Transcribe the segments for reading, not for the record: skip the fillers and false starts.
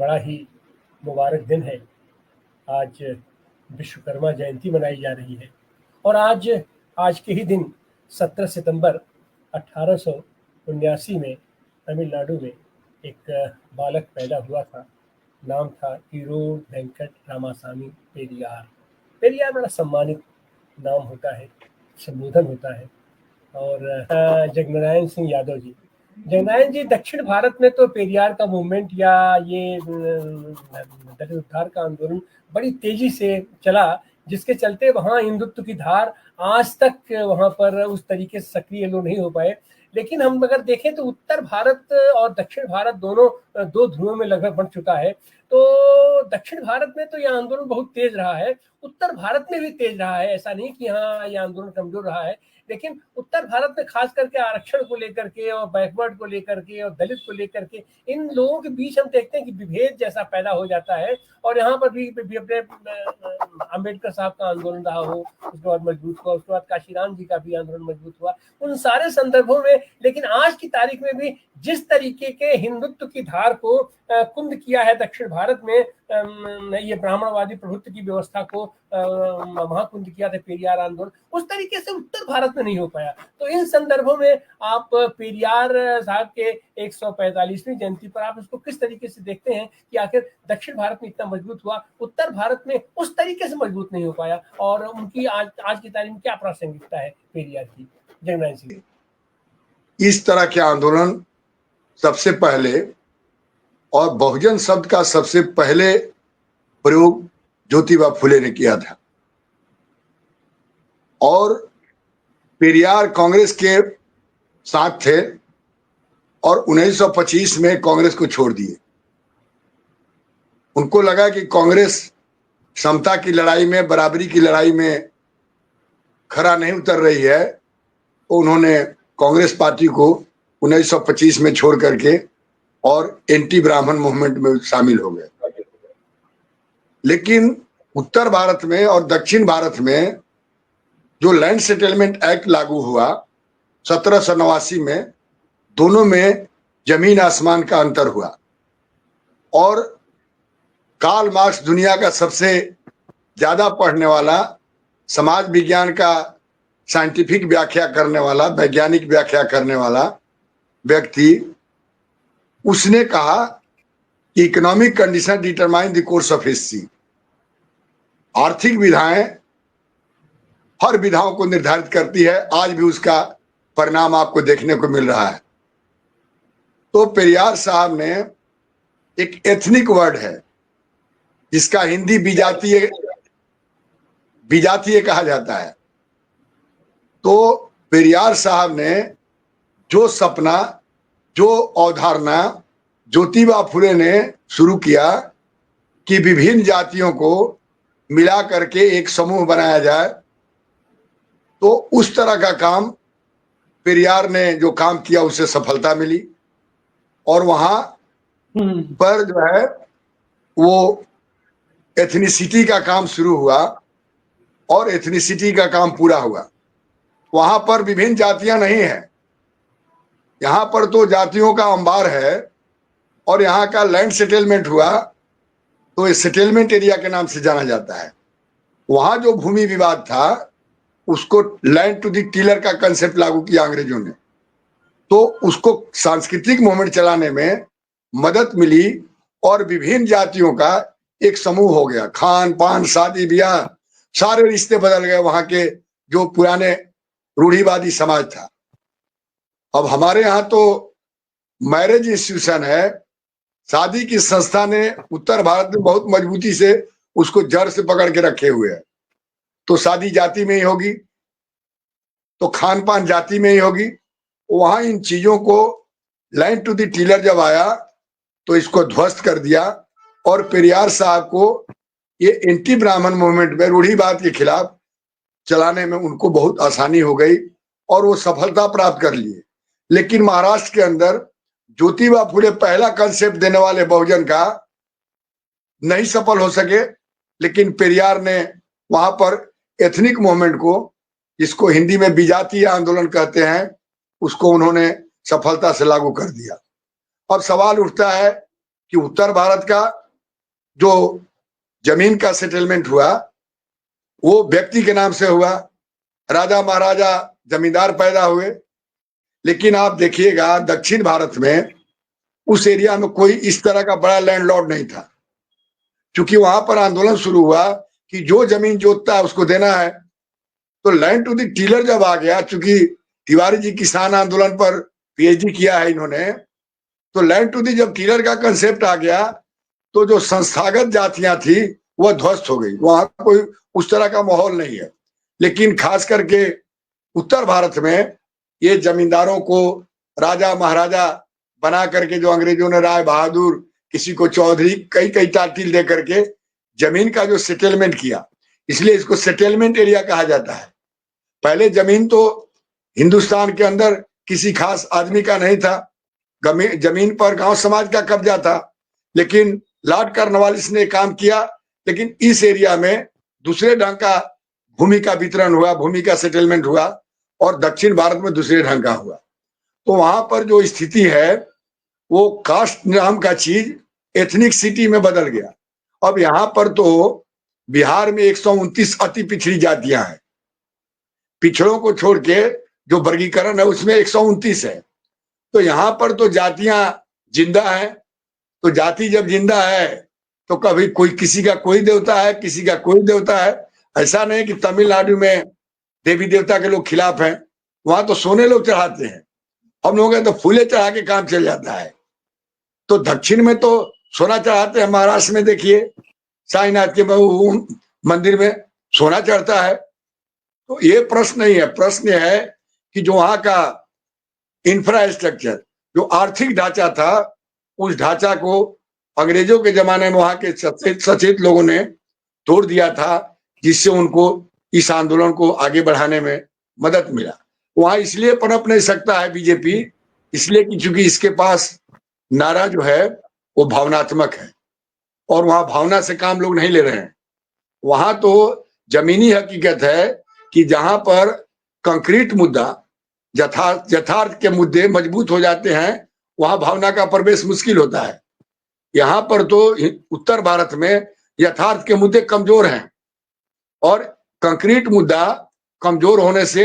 बड़ा ही मुबारक दिन है। आज विश्वकर्मा जयंती मनाई जा रही है और आज के ही दिन 17 सितंबर 1879 में तमिलनाडु में एक बालक पैदा हुआ था। नाम था ईरोड वेंकट रामासामी पेरियार। पेरियार बड़ा सम्मानित नाम होता है, संबोधन होता है। और जगनारायण सिंह यादव जी, जगनारायण जी दक्षिण भारत में तो पेरियार का मूवमेंट या ये दलित उद्धार का आंदोलन बड़ी तेजी से चला, जिसके चलते वहाँ हिंदुत्व की धार आज तक वहाँ पर उस तरीके से सक्रिय लोग नहीं हो पाए। लेकिन हम अगर देखें तो उत्तर भारत और दक्षिण भारत दोनों दो ध्रुवों में लगभग बंट चुका है। तो दक्षिण भारत में तो यह आंदोलन बहुत तेज रहा है, उत्तर भारत में भी तेज रहा है। ऐसा नहीं कि हाँ यह आंदोलन कमजोर रहा है, लेकिन उत्तर भारत में खास करके आरक्षण को लेकर के और बैकवर्ड को लेकर के और दलित को लेकर के इन लोगों के बीच हम देखते हैं कि विभेद जैसा पैदा हो जाता है। और यहाँ पर भी अपने अम्बेडकर साहब का आंदोलन रहा हो, उसके बाद मजबूत हुआ, उसके बाद काशीराम जी का भी आंदोलन मजबूत हुआ, उन सारे संदर्भों में। लेकिन आज की तारीख में भी जिस तरीके के हिंदुत्व की धार को कुंद किया है दक्षिण भारत में, ये ब्राह्मणवादी प्रभुत्व की व्यवस्था को महाकुंद किया था पेरियार आंदोलन, उस तरीके से उत्तर भारत में नहीं हो पाया। तो इन संदर्भों में आप पेरियार साहब के 145वीं जयंती पर आप उसको किस तरीके से देखते हैं कि आखिर दक्षिण भारत में इतना मजबूत हुआ, उत्तर भारत में उस तरीके से मजबूत नहीं हो पाया, और उनकी आज की तारीख में क्या प्रासंगिकता है पेरियार की? जगनारायण सिंह, इस तरह के आंदोलन सबसे पहले और बहुजन शब्द का सबसे पहले प्रयोग ज्योतिबा फुले ने किया था, और पेरियार कांग्रेस के साथ थे और 1925 में कांग्रेस को छोड़ दिए। उनको लगा कि कांग्रेस समता की लड़ाई में, बराबरी की लड़ाई में खरा नहीं उतर रही है, तो उन्होंने कांग्रेस पार्टी को 1925 में छोड़ करके और एंटी ब्राह्मण मूवमेंट में शामिल हो गए। लेकिन उत्तर भारत में और दक्षिण भारत में जो लैंड सेटलमेंट एक्ट लागू हुआ 1789 में, दोनों में जमीन आसमान का अंतर हुआ। और कार्ल मार्क्स दुनिया का सबसे ज्यादा पढ़ने वाला, समाज विज्ञान का साइंटिफिक व्याख्या करने वाला, वैज्ञानिक व्याख्या करने वाला व्यक्ति, उसने कहा कि economic condition determine the course of history. आर्थिक विधाएं हर विधाओं को निर्धारित करती है। आज भी उसका परिणाम आपको देखने को मिल रहा है। तो पेरियार साहब ने एक एथनिक वर्ड है जिसका हिंदी विजातीय कहा जाता है। तो पेरियार साहब ने जो सपना, जो अवधारणा ज्योतिबा फुले ने शुरू किया कि विभिन्न जातियों को मिला करके एक समूह बनाया जाए, तो उस तरह का काम पेरियार ने जो काम किया उससे सफलता मिली। और वहां पर जो है वो एथनिसिटी का काम शुरू हुआ और एथनिसिटी का काम पूरा हुआ। वहां पर विभिन्न जातियां नहीं है, यहाँ पर तो जातियों का अंबार है। और यहाँ का लैंड सेटलमेंट हुआ तो ये सेटलमेंट एरिया के नाम से जाना जाता है। वहां जो भूमि विवाद था उसको लैंड टू द टिलर का कंसेप्ट लागू किया अंग्रेजों ने, तो उसको सांस्कृतिक मूवमेंट चलाने में मदद मिली और विभिन्न जातियों का एक समूह हो गया। खान पान, शादी ब्याह, सारे रिश्ते बदल गए वहां के जो पुराने रूढ़िवादी समाज था। अब हमारे यहाँ तो मैरिज इंस्टीट्यूशन है, शादी की संस्था ने उत्तर भारत में बहुत मजबूती से उसको जड़ से पकड़ के रखे हुए है। तो शादी जाति में ही होगी, तो खान पान जाति में ही होगी। वहां इन चीजों को लैंड टू द टिलर जब आया तो इसको ध्वस्त कर दिया। और पेरियार साहब को ये एंटी ब्राह्मण मूवमेंट में, रूढ़िवाद के खिलाफ चलाने में उनको बहुत आसानी हो गई और वो सफलता प्राप्त कर लिए। लेकिन महाराष्ट्र के अंदर ज्योतिबा फुले पहला कंसेप्ट देने वाले बहुजन का नहीं सफल हो सके, लेकिन पेरियार ने वहां पर एथनिक मूवमेंट को, जिसको हिंदी में विजातीय आंदोलन कहते हैं, उसको उन्होंने सफलता से लागू कर दिया। अब सवाल उठता है कि उत्तर भारत का जो जमीन का सेटलमेंट हुआ वो व्यक्ति के नाम से हुआ, राजा महाराजा जमींदार पैदा हुए। लेकिन आप देखिएगा दक्षिण भारत में उस एरिया में कोई इस तरह का बड़ा लैंडलॉर्ड नहीं था, क्योंकि वहां पर आंदोलन शुरू हुआ कि जो जमीन जोतता है उसको देना है। तो लैंड टू द टीलर जब आ गया, चूंकि तिवारी जी किसान आंदोलन पर पीएचडी किया है इन्होंने, तो लैंड टू द जब टीलर का कंसेप्ट आ गया तो जो संस्थागत जातियां थी वह ध्वस्त हो गई। वहां कोई उस तरह का माहौल नहीं है। लेकिन खास करके उत्तर भारत में ये जमींदारों को राजा महाराजा बना करके, जो अंग्रेजों ने राय बहादुर, किसी को चौधरी, कई कई टाइटल दे करके जमीन का जो सेटलमेंट किया, इसलिए इसको सेटलमेंट एरिया कहा जाता है। पहले जमीन तो हिंदुस्तान के अंदर किसी खास आदमी का नहीं था, जमीन पर गांव समाज का कब्जा था। लेकिन लॉर्ड कॉर्नवालिस ने काम किया, लेकिन इस एरिया में दूसरे ढंग का भूमि का वितरण हुआ, भूमि का सेटलमेंट हुआ, और दक्षिण भारत में दूसरे ढंग का हुआ। तो वहां पर जो स्थिति है वो कास्ट नाम का चीज एथनिक सिटी में बदल गया। अब यहाँ पर तो बिहार में 129 अति पिछड़ी जातियां हैं, पिछड़ों को छोड़ के जो वर्गीकरण है उसमें 129 है। तो यहाँ पर तो जातियां जिंदा है। तो जाति जब जिंदा है तो कभी कोई किसी का कोई देवता है, किसी का कोई देवता है। ऐसा नहीं कि तमिलनाडु में देवी देवता के लोग खिलाफ हैं, वहां तो सोने लोग चढ़ाते हैं, हम लोग तो फूले चढ़ा के काम चल जाता है। तो दक्षिण में तो सोना चढ़ाते हैं, महाराष्ट्र में देखिए साईनाथ के मंदिर में सोना चढ़ता है। तो ये प्रश्न नहीं है, प्रश्न है कि जो वहां का इंफ्रास्ट्रक्चर, जो आर्थिक ढांचा था, उस ढांचा को अंग्रेजों के जमाने में वहां के सचेत लोगों ने तोड़ दिया था, जिससे उनको इस आंदोलन को आगे बढ़ाने में मदद मिला। वहां इसलिए पनप नहीं सकता है बीजेपी, इसलिए कि चूंकि इसके पास नारा जो है वो भावनात्मक है, और वहां भावना से काम लोग नहीं ले रहे हैं। वहां तो जमीनी हकीकत है कि जहां पर कंक्रीट मुद्दा, यथार्थ के मुद्दे मजबूत हो जाते हैं, वहां भावना का प्रवेश मुश्किल होता है। यहाँ पर तो उत्तर भारत में यथार्थ के मुद्दे कमजोर हैं, और कंक्रीट मुद्दा कमजोर होने से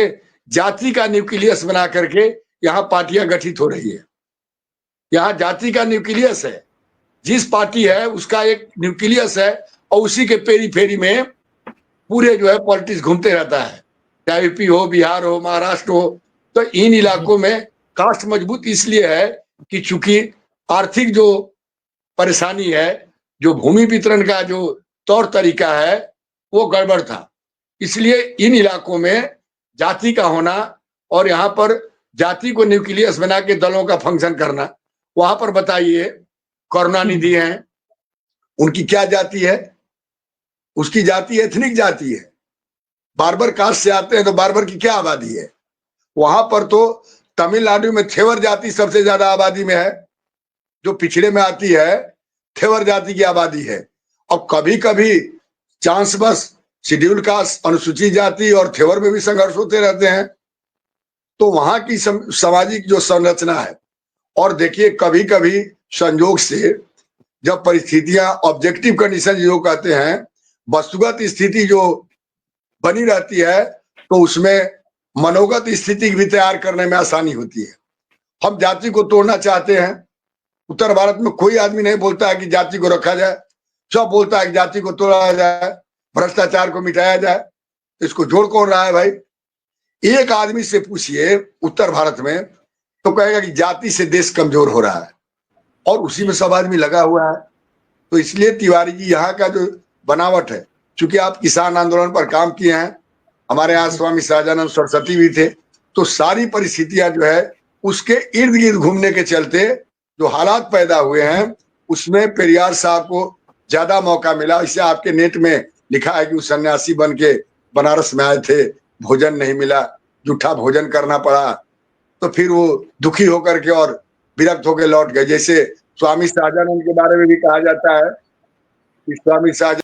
जाति का न्यूक्लियस बना करके यहाँ पार्टियां गठित हो रही है। यहाँ जाति का न्यूक्लियस है, जिस पार्टी है उसका एक न्यूक्लियस है, और उसी के पेरी फेरी में पूरे जो है पॉलिटिक्स घूमते रहता है, चाहे यूपी हो, बिहार हो, महाराष्ट्र हो। तो इन इलाकों में कास्ट मजबूत इसलिए है कि चूंकि आर्थिक जो परेशानी है, जो भूमि वितरण का जो तौर तरीका है वो गड़बड़ था। इसलिए इन इलाकों में जाति का होना, और यहाँ पर जाति को न्यूक्लियस बना के दलों का फंक्शन करना। वहां पर बताइए करुणानिधि हैं, उनकी क्या जाति है? उसकी जाति एथनिक जाति है। बार्बर कास्ट से आते हैं तो बार्बर की क्या आबादी है? वहां पर तो तमिलनाडु में थेवर जाति सबसे ज्यादा आबादी में है, जो पिछड़े में आती है, थेवर जाति की आबादी है। अब कभी कभी चांस बस शेड्यूल कास्ट, अनुसूचित जाति और थेवर में भी संघर्ष होते रहते हैं। तो वहां की सामाजिक जो संरचना है, और देखिए कभी कभी संयोग से जब परिस्थितियां ऑब्जेक्टिव कंडीशन जो कहते हैं, वस्तुगत स्थिति जो बनी रहती है, तो उसमें मनोगत स्थिति भी तैयार करने में आसानी होती है। हम जाति को तोड़ना चाहते हैं, उत्तर भारत में कोई आदमी नहीं बोलता है कि जाति को रखा जाए, सब बोलता है कि जाति को तोड़ा जाए, भ्रष्टाचार को मिटाया जाए। इसको जोड़ कौन रहा है भाई? एक आदमी से पूछिए उत्तर भारत में तो कहेगा कि जाति से देश कमजोर हो रहा है, और उसी में सब आदमी लगा हुआ है। तो इसलिए तिवारी जी यहाँ का जो बनावट है, चूंकि आप किसान आंदोलन पर काम किए हैं, हमारे यहाँ स्वामी सहजानंद सरस्वती भी थे, तो सारी परिस्थितियां जो है उसके इर्द गिर्द घूमने के चलते जो हालात पैदा हुए हैं, उसमें पेरियार साहब को ज्यादा मौका मिला। इसे आपके नेट में लिखा है कि वो सन्यासी बन के बनारस में आए थे, भोजन नहीं मिला, जूठा भोजन करना पड़ा, तो फिर वो दुखी होकर के और विरक्त होकर लौट गए। जैसे स्वामी सहजानंद के बारे में भी कहा जाता है कि स्वामी सहजानंद